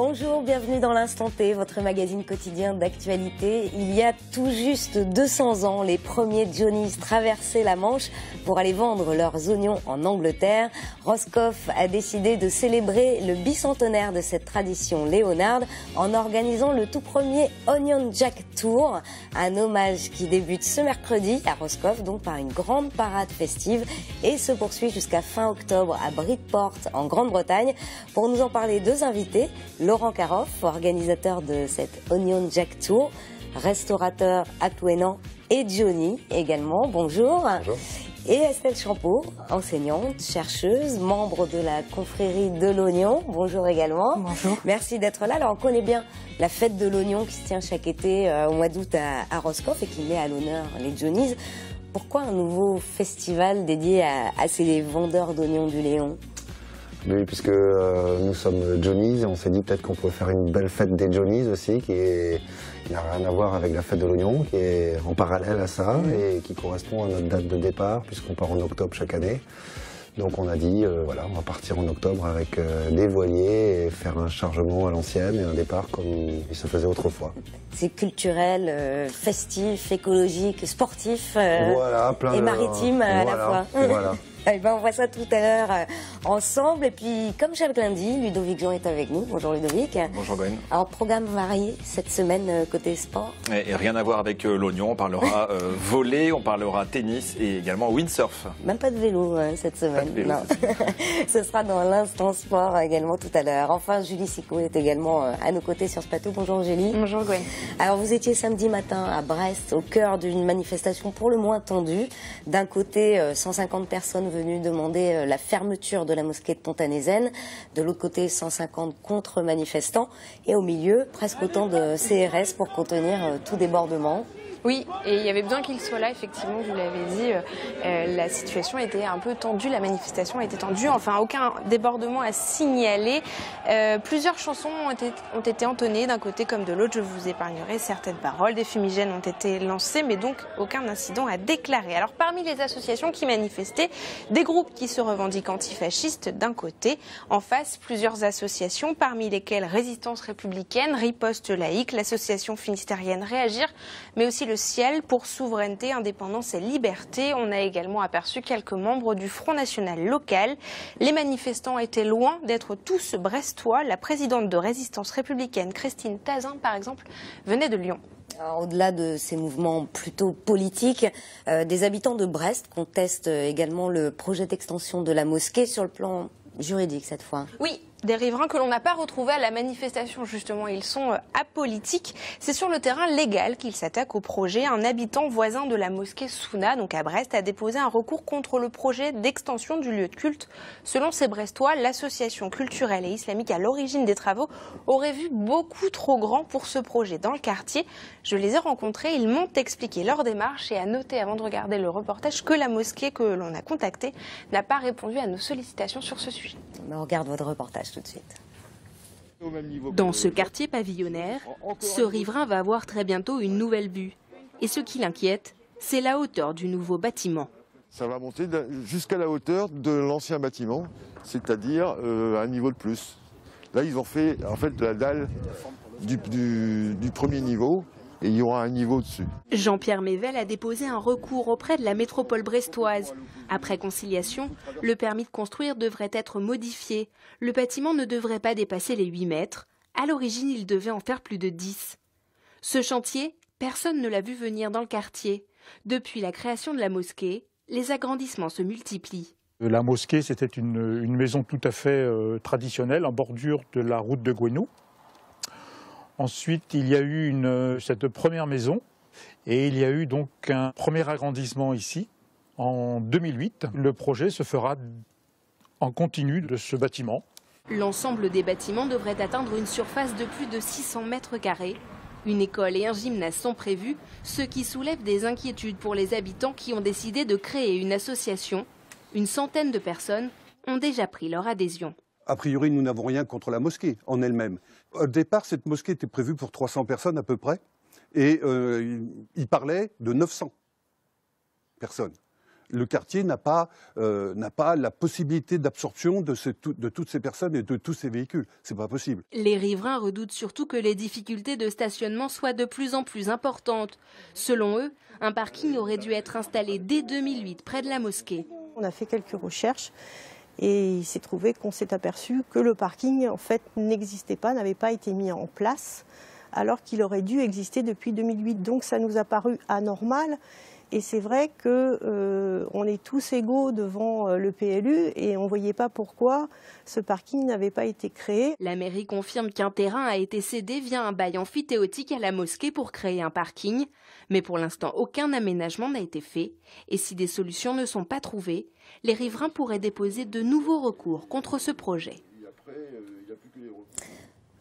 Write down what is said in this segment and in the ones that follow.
Bonjour, bienvenue dans l'Instant T, votre magazine quotidien d'actualité. Il y a tout juste 200 ans, les premiers Johnnies traversaient la Manche pour aller vendre leurs oignons en Angleterre. Roscoff a décidé de célébrer le bicentenaire de cette tradition léonarde en organisant le tout premier Onion Jack Tour, un hommage qui débute ce mercredi à Roscoff, donc par une grande parade festive et se poursuit jusqu'à fin octobre à Bridport en Grande-Bretagne. Pour nous en parler, deux invités. Laurent Caroff, organisateur de cette Onion Jack Tour, restaurateur à Touénan et Johnny également. Bonjour. Bonjour. Et Estelle Champeau, enseignante, chercheuse, membre de la confrérie de l'Oignon. Bonjour également. Bonjour. Merci d'être là. Alors on connaît bien la fête de l'Oignon qui se tient chaque été au mois d'août à Roscoff et qui met à l'honneur les Johnnies. Pourquoi un nouveau festival dédié à ces vendeurs d'oignons du Léon ? Oui, puisque nous sommes Johnnies, on s'est dit peut-être qu'on pourrait faire une belle fête des Johnnies aussi, qui n'a rien à voir avec la fête de l'oignon, qui est en parallèle à ça et qui correspond à notre date de départ, puisqu'on part en octobre chaque année. Donc on a dit, voilà, on va partir en octobre avec des voiliers et faire un chargement à l'ancienne et un départ comme il se faisait autrefois. C'est culturel, festif, écologique, sportif voilà, et maritime à la fois. Voilà. Eh ben, on voit ça tout à l'heure ensemble. Et puis, comme chaque lundi, Ludovic Jean est avec nous. Bonjour Ludovic. Bonjour Gwen. Alors, programme varié cette semaine côté sport. Et rien à voir avec l'oignon. On parlera volley, on parlera tennis et également windsurf. Même pas de vélo cette semaine. Pas de vélo, non. Ce sera dans l'instant sport également tout à l'heure. Enfin, Julie Sicot est également à nos côtés sur ce plateau. Bonjour Julie. Bonjour Gwen. Alors, vous étiez samedi matin à Brest, au cœur d'une manifestation pour le moins tendue. D'un côté, 150 personnes venues demander la fermeture de la mosquée de Pont-à-Nézen. De l'autre côté, 150 contre-manifestants. Et au milieu, presque autant de CRS pour contenir tout débordement. Oui, et il y avait besoin qu'il soit là, effectivement, vous l'avez dit, la situation était un peu tendue, la manifestation était tendue, enfin aucun débordement à signaler. Plusieurs chansons ont été entonnées d'un côté comme de l'autre, je vous épargnerai certaines paroles, des fumigènes ont été lancés, mais donc aucun incident à déclarer. Alors parmi les associations qui manifestaient, des groupes qui se revendiquent antifascistes d'un côté, en face plusieurs associations, parmi lesquelles Résistance républicaine, Riposte laïque, l'association finistérienne Réagir, mais aussi le Ciel pour souveraineté, indépendance et liberté. On a également aperçu quelques membres du Front national local. Les manifestants étaient loin d'être tous brestois. La présidente de Résistance républicaine, Christine Tazin, par exemple, venait de Lyon. Au-delà de ces mouvements plutôt politiques, des habitants de Brest contestent également le projet d'extension de la mosquée sur le plan juridique cette fois. Oui. Des riverains que l'on n'a pas retrouvés à la manifestation, justement, ils sont apolitiques. C'est sur le terrain légal qu'ils s'attaquent au projet. Un habitant voisin de la mosquée Souna, donc à Brest, a déposé un recours contre le projet d'extension du lieu de culte. Selon ces Brestois, l'association culturelle et islamique à l'origine des travaux aurait vu beaucoup trop grand pour ce projet dans le quartier. Je les ai rencontrés, ils m'ont expliqué leur démarche et à noter avant de regarder le reportage que la mosquée que l'on a contactée n'a pas répondu à nos sollicitations sur ce sujet. On regarde votre reportage tout de suite. Dans ce quartier pavillonnaire, ce riverain va avoir très bientôt une nouvelle vue. Et ce qui l'inquiète, c'est la hauteur du nouveau bâtiment. Ça va monter jusqu'à la hauteur de l'ancien bâtiment, c'est-à-dire un niveau de plus. Là, ils ont fait en fait la dalle du premier niveau et il y aura un niveau dessus. Jean-Pierre Mével a déposé un recours auprès de la métropole brestoise. Après conciliation, le permis de construire devrait être modifié. Le bâtiment ne devrait pas dépasser les 8 mètres. À l'origine, il devait en faire plus de 10. Ce chantier, personne ne l'a vu venir dans le quartier. Depuis la création de la mosquée, les agrandissements se multiplient. La mosquée, c'était une maison tout à fait traditionnelle, en bordure de la route de Gouesnou. Ensuite, il y a eu cette première maison et il y a eu donc un premier agrandissement ici en 2008. Le projet se fera en continu de ce bâtiment. L'ensemble des bâtiments devrait atteindre une surface de plus de 600 mètres carrés. Une école et un gymnase sont prévus, ce qui soulève des inquiétudes pour les habitants qui ont décidé de créer une association. Une centaine de personnes ont déjà pris leur adhésion. A priori, nous n'avons rien contre la mosquée en elle-même. Au départ, cette mosquée était prévue pour 300 personnes à peu près, et il parlait de 900 personnes. Le quartier n'a pas la possibilité d'absorption de toutes ces personnes et de tous ces véhicules. C'est pas possible. Les riverains redoutent surtout que les difficultés de stationnement soient de plus en plus importantes. Selon eux, un parking aurait dû être installé dès 2008 près de la mosquée. On a fait quelques recherches et il s'est trouvé qu'on s'est aperçu que le parking en fait n'existait pas, n'avait pas été mis en place, alors qu'il aurait dû exister depuis 2008. Donc ça nous a paru anormal. Et c'est vrai qu'on est tous égaux devant le PLU et on ne voyait pas pourquoi ce parking n'avait pas été créé. La mairie confirme qu'un terrain a été cédé via un bail amphithéotique à la mosquée pour créer un parking. Mais pour l'instant, aucun aménagement n'a été fait. Et si des solutions ne sont pas trouvées, les riverains pourraient déposer de nouveaux recours contre ce projet.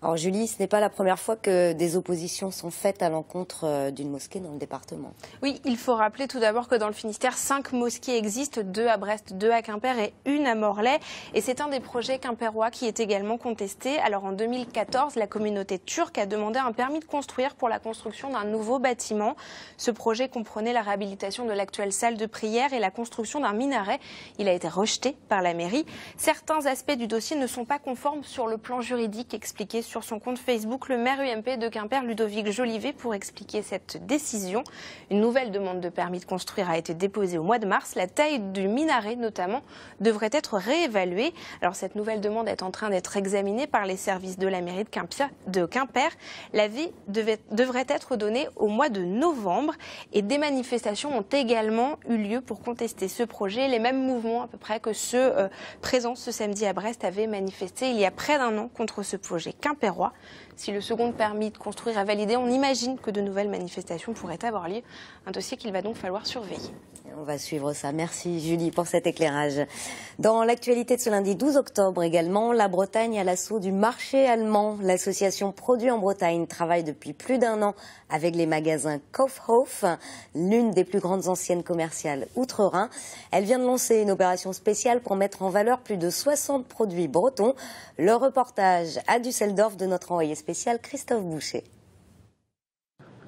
Alors Julie, ce n'est pas la première fois que des oppositions sont faites à l'encontre d'une mosquée dans le département. Oui, il faut rappeler tout d'abord que dans le Finistère, 5 mosquées existent, 2 à Brest, 2 à Quimper et 1 à Morlaix. Et c'est un des projets quimpérois qui est également contesté. Alors en 2014, la communauté turque a demandé un permis de construire pour la construction d'un nouveau bâtiment. Ce projet comprenait la réhabilitation de l'actuelle salle de prière et la construction d'un minaret. Il a été rejeté par la mairie. Certains aspects du dossier ne sont pas conformes sur le plan juridique, expliqué sur son compte Facebook le maire UMP de Quimper, Ludovic Jolivet, pour expliquer cette décision. Une nouvelle demande de permis de construire a été déposée au mois de mars. La taille du minaret, notamment, devrait être réévaluée. Alors cette nouvelle demande est en train d'être examinée par les services de la mairie de Quimper. L'avis devrait être donné au mois de novembre. Et des manifestations ont également eu lieu pour contester ce projet. Les mêmes mouvements à peu près que ceux présents ce samedi à Brest avaient manifesté il y a près d'un an contre ce projet quimpérois. Si le second permis de construire est validé, on imagine que de nouvelles manifestations pourraient avoir lieu. Un dossier qu'il va donc falloir surveiller. On va suivre ça. Merci Julie pour cet éclairage. Dans l'actualité de ce lundi 12 octobre également, la Bretagne à l'assaut du marché allemand. L'association Produits en Bretagne travaille depuis plus d'un an avec les magasins Kaufhof, l'une des plus grandes anciennes commerciales outre-Rhin. Elle vient de lancer une opération spéciale pour mettre en valeur plus de 60 produits bretons. Le reportage à Düsseldorf de notre envoyé spécial Christophe Boucher.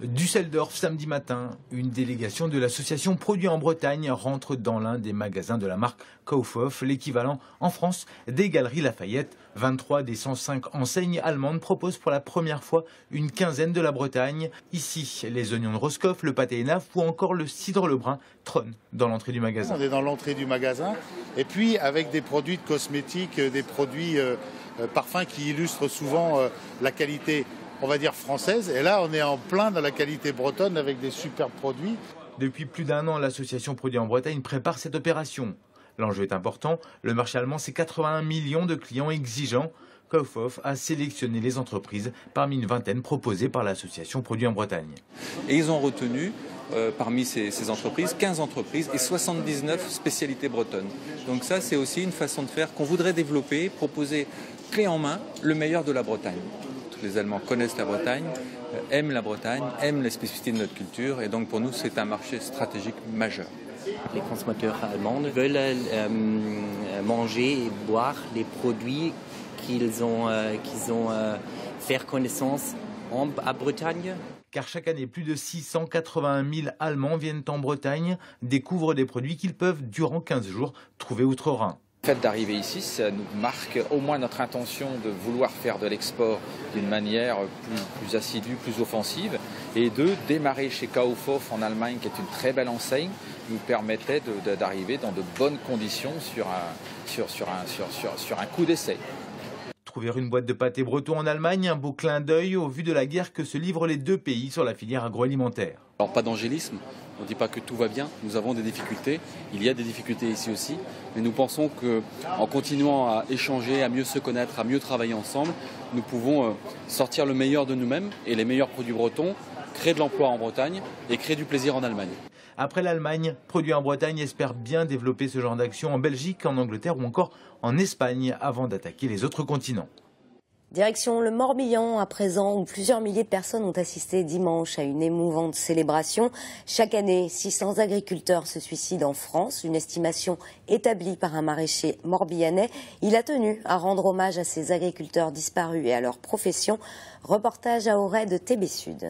Düsseldorf, samedi matin, une délégation de l'association Produits en Bretagne rentre dans l'un des magasins de la marque Kaufhof, l'équivalent en France des Galeries Lafayette. 23 des 105 enseignes allemandes proposent pour la première fois une quinzaine de la Bretagne. Ici, les oignons de Roscoff, le pâté Enaf ou encore le cidre Lebrun trônent dans l'entrée du magasin. On est dans l'entrée du magasin et puis avec des produits de cosmétiques, des produits parfums qui illustrent souvent la qualité, on va dire, française. Et là, on est en plein dans la qualité bretonne avec des superbes produits. Depuis plus d'un an, l'association Produits en Bretagne prépare cette opération. L'enjeu est important. Le marché allemand, c'est 81 millions de clients exigeants. Kaufhof a sélectionné les entreprises parmi une vingtaine proposées par l'association Produits en Bretagne. Et ils ont retenu parmi ces entreprises 15 entreprises et 79 spécialités bretonnes. Donc ça, c'est aussi une façon de faire qu'on voudrait développer, proposer clé en main le meilleur de la Bretagne. Les Allemands connaissent la Bretagne, aiment la Bretagne, aiment les spécificités de notre culture et donc pour nous c'est un marché stratégique majeur. Les consommateurs allemands veulent manger et boire les produits qu'ils ont fait connaissance à Bretagne. Car chaque année, plus de 681 000 Allemands viennent en Bretagne, découvrent des produits qu'ils peuvent, durant 15 jours, trouver outre-Rhin. Le fait d'arriver ici, ça nous marque au moins notre intention de vouloir faire de l'export d'une manière plus assidue, plus offensive, et de démarrer chez Kaufhof en Allemagne, qui est une très belle enseigne, nous permettait d'arriver dans de bonnes conditions sur un coup d'essai. Trouver une boîte de pâté breton en Allemagne, un beau clin d'œil au vu de la guerre que se livrent les deux pays sur la filière agroalimentaire. Alors pas d'angélisme, on ne dit pas que tout va bien, nous avons des difficultés, il y a des difficultés ici aussi, mais nous pensons qu'en continuant à échanger, à mieux se connaître, à mieux travailler ensemble, nous pouvons sortir le meilleur de nous-mêmes et les meilleurs produits bretons, créer de l'emploi en Bretagne et créer du plaisir en Allemagne. Après l'Allemagne, Produits en Bretagne espère bien développer ce genre d'action en Belgique, en Angleterre ou encore en Espagne avant d'attaquer les autres continents. Direction le Morbihan à présent, où plusieurs milliers de personnes ont assisté dimanche à une émouvante célébration. Chaque année, 600 agriculteurs se suicident en France, une estimation établie par un maraîcher morbihanais. Il a tenu à rendre hommage à ces agriculteurs disparus et à leur profession. Reportage à Auray de TB Sud.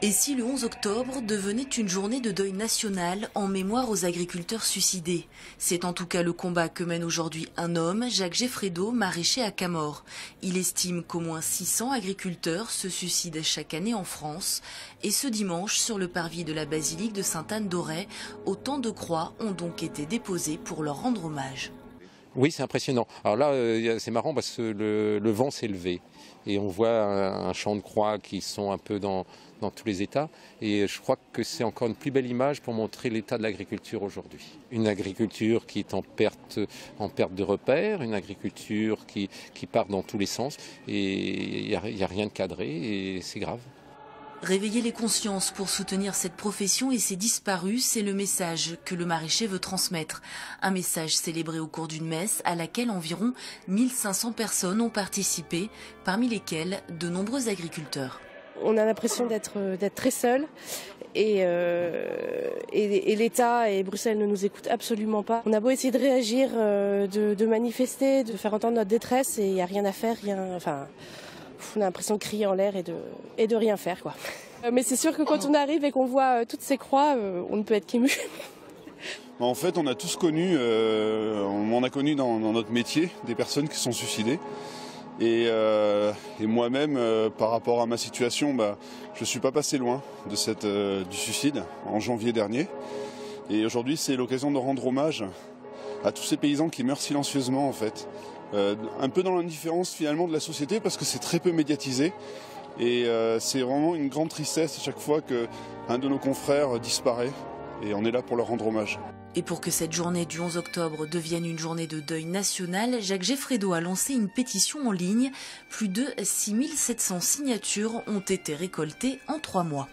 Et si le 11 octobre devenait une journée de deuil national en mémoire aux agriculteurs suicidés? C'est en tout cas le combat que mène aujourd'hui un homme, Jacques Geffredo, maraîcher à Camors. Il estime qu'au moins 600 agriculteurs se suicident chaque année en France. Et ce dimanche, sur le parvis de la basilique de Sainte-Anne-d'Auray, autant de croix ont donc été déposées pour leur rendre hommage. Oui, c'est impressionnant. Alors là, c'est marrant parce que le vent s'est levé et on voit un champ de croix qui sont un peu dans tous les états. Et je crois que c'est encore une plus belle image pour montrer l'état de l'agriculture aujourd'hui. Une agriculture qui est en perte de repères, une agriculture qui part dans tous les sens et il n'y a rien de cadré et c'est grave. Réveiller les consciences pour soutenir cette profession et ses disparus, c'est le message que le maraîcher veut transmettre. Un message célébré au cours d'une messe à laquelle environ 1500 personnes ont participé, parmi lesquelles de nombreux agriculteurs. On a l'impression d'être très seuls et l'État et Bruxelles ne nous écoutent absolument pas. On a beau essayer de réagir, de manifester, de faire entendre notre détresse et il n'y a rien à faire, on a l'impression de crier en l'air et de rien faire, quoi. Mais c'est sûr que quand on arrive et qu'on voit toutes ces croix, on ne peut être qu'ému. En fait, on a tous connu, on a connu dans notre métier des personnes qui sont suicidées. Et moi-même, par rapport à ma situation, je ne suis pas passé loin de du suicide en janvier dernier. Et aujourd'hui, c'est l'occasion de rendre hommage à tous ces paysans qui meurent silencieusement, en fait. Un peu dans l'indifférence finalement de la société parce que c'est très peu médiatisé. Et c'est vraiment une grande tristesse à chaque fois qu'un de nos confrères disparaît. Et on est là pour leur rendre hommage. Et pour que cette journée du 11 octobre devienne une journée de deuil national, Jacques Geffredo a lancé une pétition en ligne. Plus de 6700 signatures ont été récoltées en 3 mois.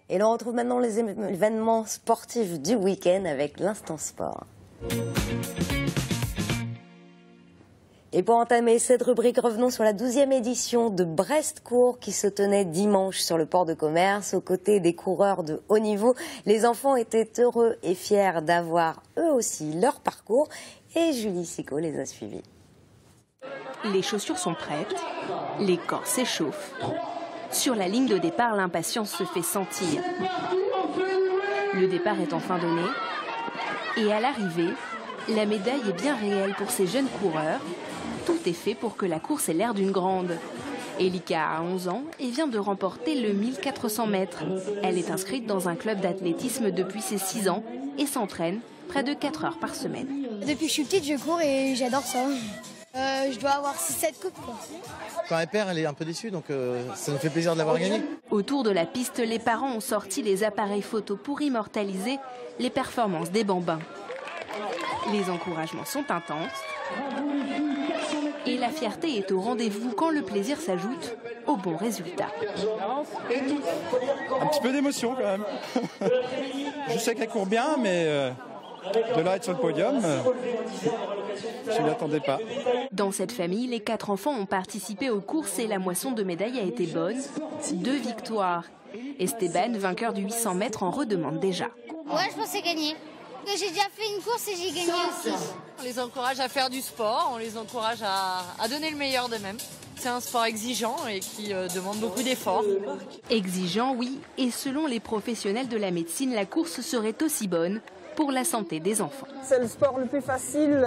Et l'on retrouve maintenant les événements sportifs du week-end avec l'Instant Sport. Et pour entamer cette rubrique, revenons sur la 12e édition de Brest-Cours qui se tenait dimanche sur le port de commerce aux côtés des coureurs de haut niveau. Les enfants étaient heureux et fiers d'avoir eux aussi leur parcours et Julie Sicot les a suivis. Les chaussures sont prêtes, les corps s'échauffent. Sur la ligne de départ, l'impatience se fait sentir. Le départ est enfin donné et à l'arrivée, la médaille est bien réelle pour ces jeunes coureurs. Tout est fait pour que la course ait l'air d'une grande. Elika a 11 ans et vient de remporter le 1400 mètres. Elle est inscrite dans un club d'athlétisme depuis ses 6 ans et s'entraîne près de 4 heures par semaine. Depuis que je suis petite, je cours et j'adore ça. Je dois avoir 6-7 coupes, quoi. Quand elle perd, elle est un peu déçue, donc ça nous fait plaisir de l'avoir gagnée. Autour de la piste, les parents ont sorti les appareils photo pour immortaliser les performances des bambins. Les encouragements sont intenses et la fierté est au rendez-vous quand le plaisir s'ajoute au bon résultat. Un petit peu d'émotion quand même. Je sais qu'elle court bien, mais de là à être sur le podium, je ne m'y attendais pas. Dans cette famille, les 4 enfants ont participé aux courses et la moisson de médailles a été bonne. 2 victoires. Esteban, vainqueur du 800 mètres, en redemande déjà. Ouais, je pensais gagner. J'ai déjà fait une course et j'ai gagné aussi. On les encourage à faire du sport, on les encourage à donner le meilleur d'eux-mêmes. C'est un sport exigeant et qui demande beaucoup d'efforts. Exigeant, oui, et selon les professionnels de la médecine, la course serait aussi bonne pour la santé des enfants. C'est le sport le plus facile,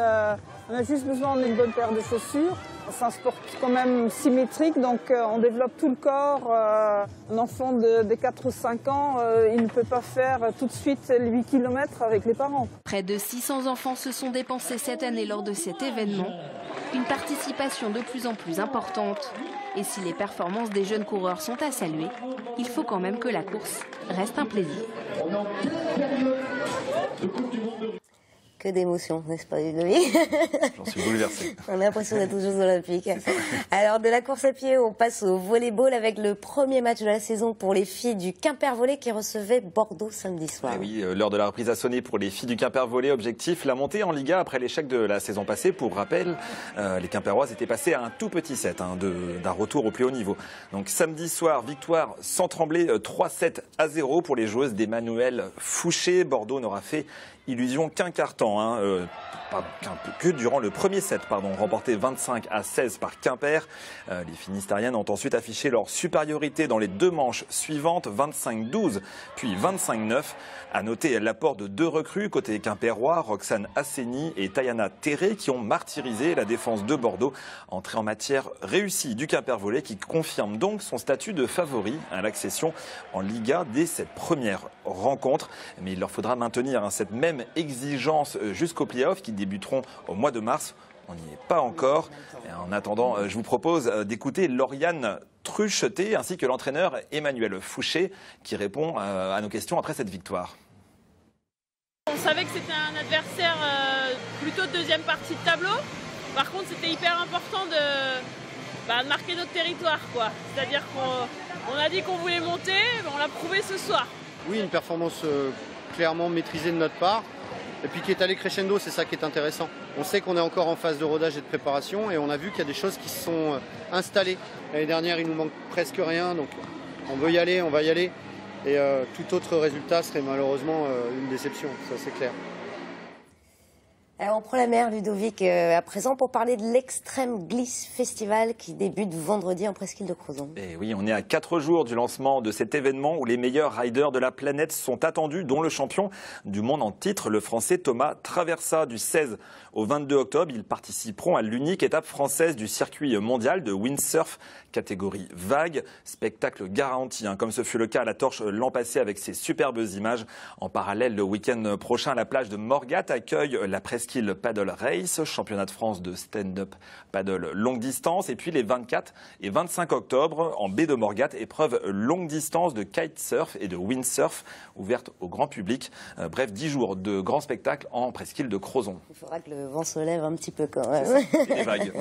on a juste besoin d'une bonne paire de chaussures. C'est un sport quand même symétrique, donc on développe tout le corps. Un enfant de 4 ou 5 ans, il ne peut pas faire tout de suite les 8 km avec les parents. Près de 600 enfants se sont dépensés cette année lors de cet événement. Une participation de plus en plus importante. Et si les performances des jeunes coureurs sont à saluer, il faut quand même que la course reste un plaisir. Que d'émotions, n'est-ce pas, Ludovic? J'en suis bouleversé. On a l'impression d'être aux Jeux Olympiques. Alors, de la course à pied, on passe au volleyball avec le premier match de la saison pour les filles du Quimper Volley qui recevaient Bordeaux samedi soir. Et oui, l'heure de la reprise a sonné pour les filles du Quimper Volley. Objectif, la montée en Liga après l'échec de la saison passée. Pour rappel, les Quimperoises étaient passées à un tout petit set d'un retour au plus haut niveau. Donc samedi soir, victoire sans trembler, 3-7-0 pour les joueuses d'Emmanuel Fouché. Bordeaux n'aura fait illusion qu'un quart temps, que durant le premier set, remporté 25-16 par Quimper. Les Finistériennes ont ensuite affiché leur supériorité dans les deux manches suivantes, 25-12 puis 25-9. À noter l'apport de deux recrues côté quimpérois, Roxane Asseni et Tayana Terré, qui ont martyrisé la défense de Bordeaux. Entrée en matière réussie du Quimper Volley, qui confirme donc son statut de favori à l'accession en Liga dès cette première rencontre. Mais il leur faudra maintenir cette même exigence jusqu'aux playoffs qui débuteront au mois de mars. On n'y est pas encore. Et en attendant, je vous propose d'écouter Lauriane Trucheté ainsi que l'entraîneur Emmanuel Fouché qui répond à nos questions après cette victoire. On savait que c'était un adversaire plutôt de deuxième partie de tableau. Par contre, c'était hyper important de marquer notre territoire, C'est-à-dire qu'on a dit qu'on voulait monter, on l'a prouvé ce soir. Oui, une performance clairement maîtrisée de notre part. Et puis qui est allé crescendo, c'est ça qui est intéressant. On sait qu'on est encore en phase de rodage et de préparation et on a vu qu'il y a des choses qui se sont installées. L'année dernière, il nous manque presque rien, donc on veut y aller, on va y aller. Et tout autre résultat serait malheureusement une déception, ça c'est clair. Alors on prend la mer, Ludovic, à présent pour parler de l'Extreme Glisse Festival qui débute vendredi en presqu'île de Crozon. Et oui, on est à 4 jours du lancement de cet événement où les meilleurs riders de la planète sont attendus, dont le champion du monde en titre, le français Thomas Traversa. Du 16 au 22 octobre, ils participeront à l'unique étape française du circuit mondial de windsurf catégorie vague. Spectacle garanti, comme ce fut le cas à la Torche l'an passé avec ses superbes images. En parallèle, le week-end prochain, la plage de Morgat accueille la Presqu'île Paddle Race, championnat de France de stand-up paddle longue distance. Et puis les 24 et 25 octobre, en baie de Morgat, épreuve longue distance de kitesurf et de windsurf, ouverte au grand public. Bref, 10 jours de grands spectacles en Presqu'île de Crozon. Il faudra que le vent se lève un petit peu quand même. Et les vagues.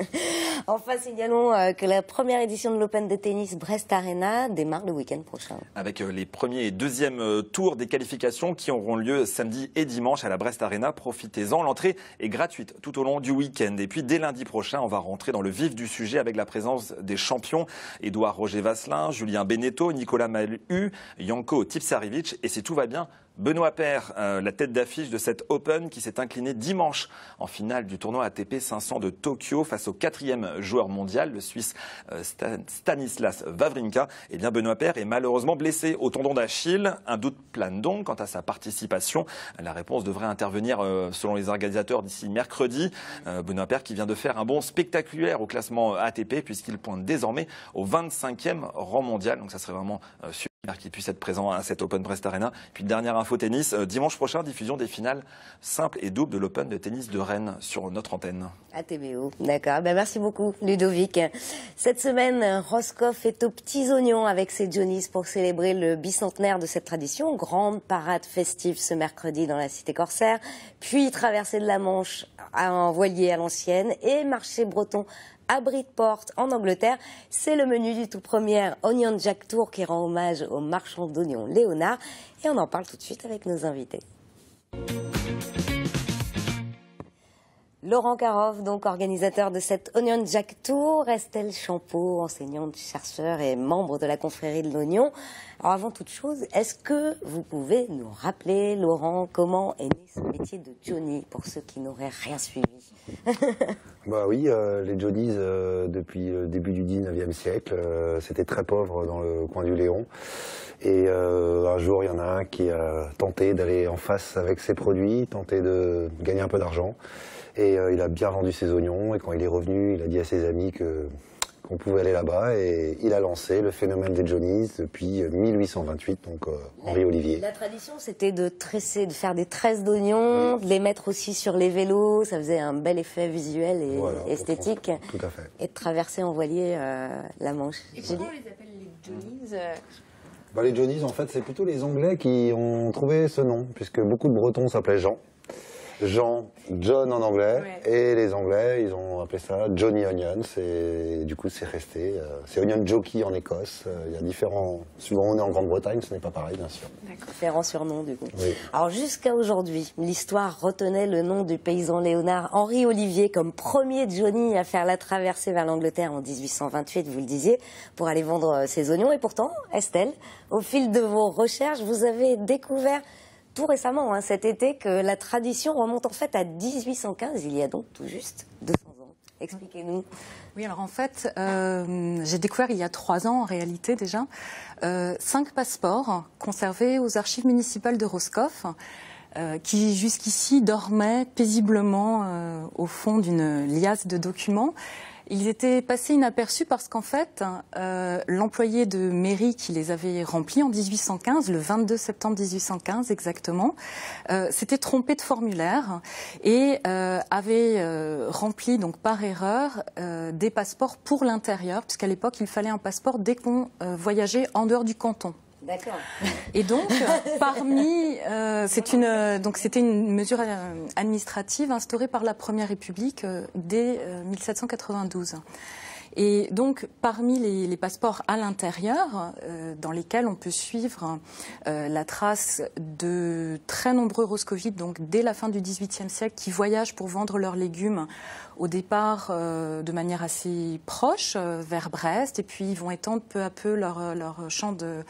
Enfin, signalons que la première édition de l'Open de tennis Brest Arena démarre le week-end prochain. Avec les premiers et deuxièmes tours des qualifications qui auront lieu samedi et dimanche à la Brest Arena. Profitez-en, l'entrée est gratuite tout au long du week-end. Et puis dès lundi prochain, on va rentrer dans le vif du sujet avec la présence des champions Édouard Roger Vasselin, Julien Beneteau, Nicolas Mahut, Janko Tipsarevic et si tout va bien, Benoît Paire, la tête d'affiche de cette Open qui s'est incliné dimanche en finale du tournoi ATP 500 de Tokyo face au 4e joueur mondial, le Suisse Stanislas Wawrinka. Et bien Benoît Paire est malheureusement blessé au tendon d'Achille. Un doute plane donc quant à sa participation. La réponse devrait intervenir selon les organisateurs d'ici mercredi. Benoît Paire qui vient de faire un bond spectaculaire au classement ATP puisqu'il pointe désormais au 25e rang mondial. Donc ça serait vraiment super qu'il puisse être présent à cette Open Brest Arena. Puis dernière info tennis, dimanche prochain, diffusion des finales simples et doubles de l'Open de tennis de Rennes sur notre antenne. À TBO, d'accord. Merci beaucoup Ludovic. Cette semaine, Roscoff est aux petits oignons avec ses Johnnies pour célébrer le bicentenaire de cette tradition. Grande parade festive ce mercredi dans la cité corsaire, puis traversée de la Manche en voilier à l'ancienne et marché breton à Bridport en Angleterre. C'est le menu du tout premier Onion Jack Tour qui rend hommage au marchand d'oignons Léonard. Et on en parle tout de suite avec nos invités. Laurent Caroff, donc organisateur de cette Onion Jack Tour, Estelle Champeau, enseignante, chercheur et membre de la confrérie de l'Oignon. Alors avant toute chose, est-ce que vous pouvez nous rappeler, Laurent, comment est né ce métier de Johnny pour ceux qui n'auraient rien suivi? Bah oui, les Johnnies, depuis le début du 19e siècle, c'était très pauvre dans le coin du Léon. Et un jour, il y en a un qui a tenté d'aller en face avec ses produits, tenté de gagner un peu d'argent. Et il a bien vendu ses oignons. Et quand il est revenu, il a dit à ses amis qu'on pouvait aller là-bas. Et il a lancé le phénomène des Johnnies depuis 1828, donc Henri Olivier. La tradition, c'était de tresser, de faire des tresses d'oignons, de les mettre aussi sur les vélos. Ça faisait un bel effet visuel et voilà, esthétique. Tout à fait. Et de traverser en voilier la Manche. Et pourquoi on les appelle les Johnnies Bah, les Johnnies, en fait, c'est plutôt les Anglais qui ont trouvé ce nom, puisque beaucoup de Bretons s'appelaient Jean. John en anglais, ouais. Et les Anglais, ils ont appelé ça Johnny Onions, et du coup c'est resté. C'est Onion Jockey en Écosse, il y a différents... Souvent on est en Grande-Bretagne, ce n'est pas pareil, bien sûr. Différents surnoms du coup. Oui. Alors jusqu'à aujourd'hui, l'histoire retenait le nom du paysan Léonard Henri Olivier comme premier Johnny à faire la traversée vers l'Angleterre en 1828, vous le disiez, pour aller vendre ses oignons. Et pourtant, Estelle, au fil de vos recherches, vous avez découvert tout récemment, hein, cet été, que la tradition remonte en fait à 1815, il y a donc tout juste 200 ans. Expliquez-nous. Oui, alors en fait, j'ai découvert il y a 3 ans en réalité déjà, 5 passeports conservés aux archives municipales de Roscoff, qui jusqu'ici dormaient paisiblement au fond d'une liasse de documents. Ils étaient passés inaperçus parce qu'en fait, l'employé de mairie qui les avait remplis en 1815, le 22 septembre 1815 exactement, s'était trompé de formulaire et avait rempli donc par erreur des passeports pour l'intérieur, puisqu'à l'époque il fallait un passeport dès qu'on voyageait en dehors du canton. D'accord. Et donc, c'était une mesure administrative instaurée par la Première République dès 1792. Et donc, parmi les passeports à l'intérieur, dans lesquels on peut suivre la trace de très nombreux roscovites, donc dès la fin du XVIIIe siècle, qui voyagent pour vendre leurs légumes au départ de manière assez proche vers Brest, et puis ils vont étendre peu à peu leur champ de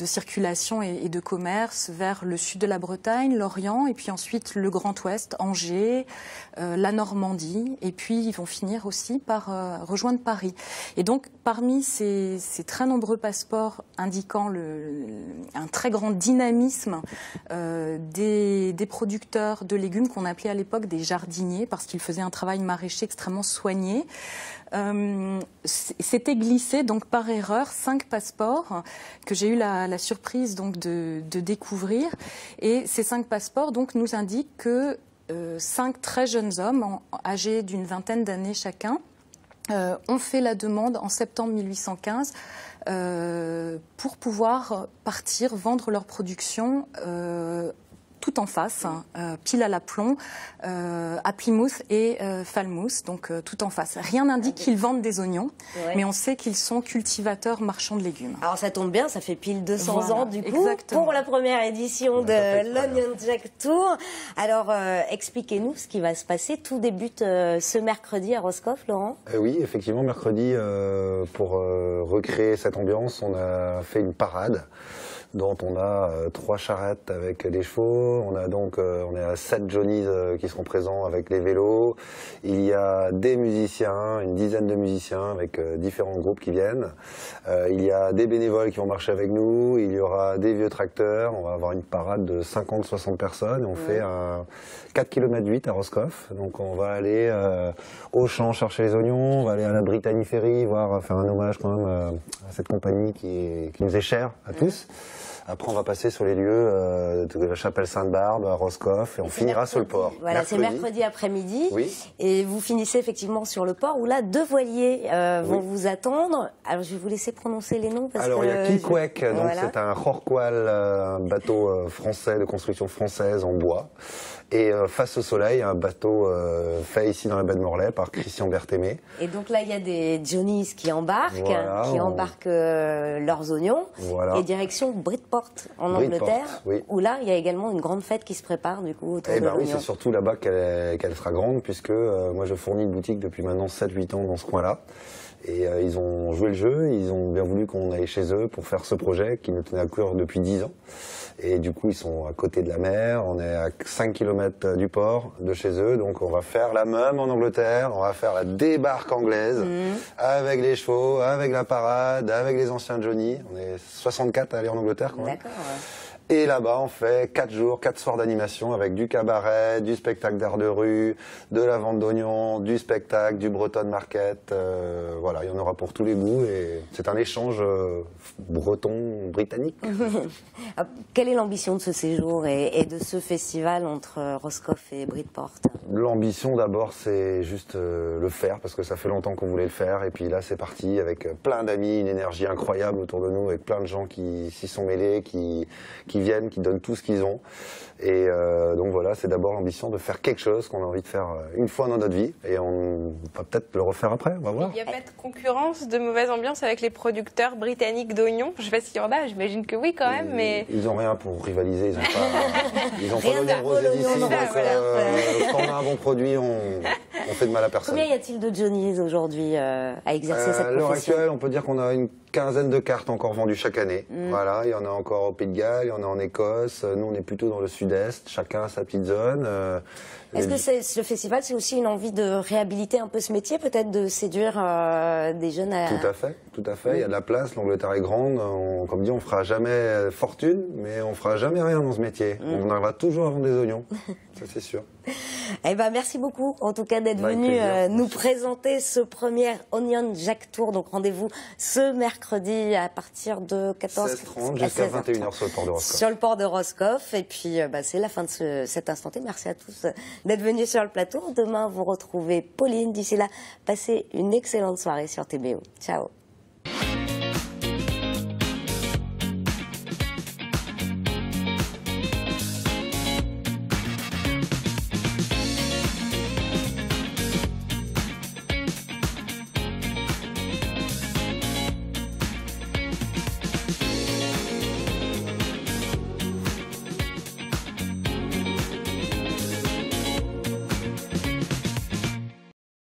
circulation et de commerce vers le sud de la Bretagne, l'Orient, et puis ensuite le Grand Ouest, Angers, la Normandie, et puis ils vont finir aussi par rejoindre Paris. Et donc parmi ces très nombreux passeports indiquant un très grand dynamisme des producteurs de légumes qu'on appelait à l'époque des jardiniers, parce qu'ils faisaient un travail maraîcher extrêmement soigné. S'était glissé donc par erreur 5 passeports que j'ai eu la surprise donc de découvrir. Et ces 5 passeports donc nous indiquent que 5 très jeunes hommes âgés d'une vingtaine d'années chacun ont fait la demande en septembre 1815 pour pouvoir partir vendre leur production tout en face, pile à l'aplomb, à Plymouth et Falmouth, donc tout en face. Rien n'indique qu'ils vendent des oignons, mais on sait qu'ils sont cultivateurs marchands de légumes. Alors ça tombe bien, ça fait pile 200 ans du coup, exactement. Pour la première édition de l'Onion Jack Tour. Alors expliquez-nous ce qui va se passer. Tout débute ce mercredi à Roscoff, Laurent. Oui, effectivement, mercredi, pour recréer cette ambiance, on a fait une parade dont on a 3 charrettes avec des chevaux. On est à 7 Johnnies qui seront présents avec les vélos. Il y a des musiciens, une dizaine de musiciens avec différents groupes qui viennent. Il y a des bénévoles qui vont marcher avec nous. Il y aura des vieux tracteurs. On va avoir une parade de 50-60 personnes. On fait un 4 km 8 à Roscoff. Donc on va aller au champ chercher les oignons. On va aller à la Brittany Ferry, faire un hommage quand même à cette compagnie qui nous est chère à tous. Après, on va passer sur les lieux de la chapelle Sainte-Barbe, à Roscoff, et on finira sur le port. Voilà, c'est mercredi après-midi. Oui. Et vous finissez effectivement sur le port, où là, 2 voiliers vont vous attendre. Alors, je vais vous laisser prononcer les noms. Alors, il y a Kikwek, donc c'est un rorqual, un bateau français, de construction française en bois. Et Face au soleil, un bateau fait ici dans la baie de Morlaix par Christian Berthémé. Et donc là, il y a des Johnnies qui embarquent, leurs oignons, et direction Bridport en Angleterre, où là, il y a également une grande fête qui se prépare du coup autour de l'oignon. Oui, c'est surtout là-bas qu'elle sera grande, puisque moi je fournis une boutique depuis maintenant 7-8 ans dans ce coin-là. Et ils ont joué le jeu, ils ont bien voulu qu'on aille chez eux pour faire ce projet qui nous tenait à cœur depuis 10 ans. Et du coup, ils sont à côté de la mer, on est à 5 km du port de chez eux, donc on va faire la même en Angleterre, on va faire la débarque anglaise, avec les chevaux, avec la parade, avec les anciens Johnny. On est 64 à aller en Angleterre quand même. D'accord. Et là-bas, on fait 4 jours, 4 soirs d'animation avec du cabaret, du spectacle d'art de rue, de la vente d'oignons, du spectacle, du Breton Market. Voilà, il y en aura pour tous les goûts et c'est un échange breton-britannique. Quelle est l'ambition de ce séjour et de ce festival entre Roscoff et Bridport? L'ambition d'abord, c'est juste le faire parce que ça fait longtemps qu'on voulait le faire et puis là, c'est parti avec plein d'amis, une énergie incroyable autour de nous, avec plein de gens qui s'y sont mêlés, qui viennent, qui donnent tout ce qu'ils ont. Et donc voilà, c'est d'abord l'ambition de faire quelque chose qu'on a envie de faire une fois dans notre vie. Et on va peut-être le refaire après, on va voir. Il n'y a pas de concurrence, de mauvaise ambiance avec les producteurs britanniques d'oignons? Je ne sais pas s'il y en a, j'imagine que oui quand même, mais... Ils n'ont rien pour rivaliser, ils n'ont pas d'oignon rosé d'ici, donc quand on a un bon produit, on fait de mal à personne. Combien y a-t-il de Johnnies aujourd'hui à exercer cette profession? À l'heure actuelle, on peut dire qu'on a une quinzaine de cartes encore vendues chaque année. Voilà, il y en a encore au Pays de Galles, il y en a en Écosse. Nous, on est plutôt dans le sud-est. Chacun a sa petite zone. Est-ce que ce festival, c'est aussi une envie de réhabiliter un peu ce métier, peut-être de séduire des jeunes à... Tout à fait, tout à fait. Il y a de la place. L'Angleterre est grande. Comme dit, on fera jamais fortune, mais on fera jamais rien dans ce métier. On arrivera toujours à vendre des oignons. Ça, c'est sûr. Eh ben, merci beaucoup, en tout cas, d'être venu nous présenter ce premier Onion Jack Tour. Donc, rendez-vous ce mercredi à partir de 16h30 jusqu'à 21h sur le port de Roscoff. Sur le port de Roscoff. Et puis, c'est la fin de cet instant T. Merci à tous d'être venus sur le plateau. Demain, vous retrouvez Pauline. D'ici là, passez une excellente soirée sur TBO. Ciao.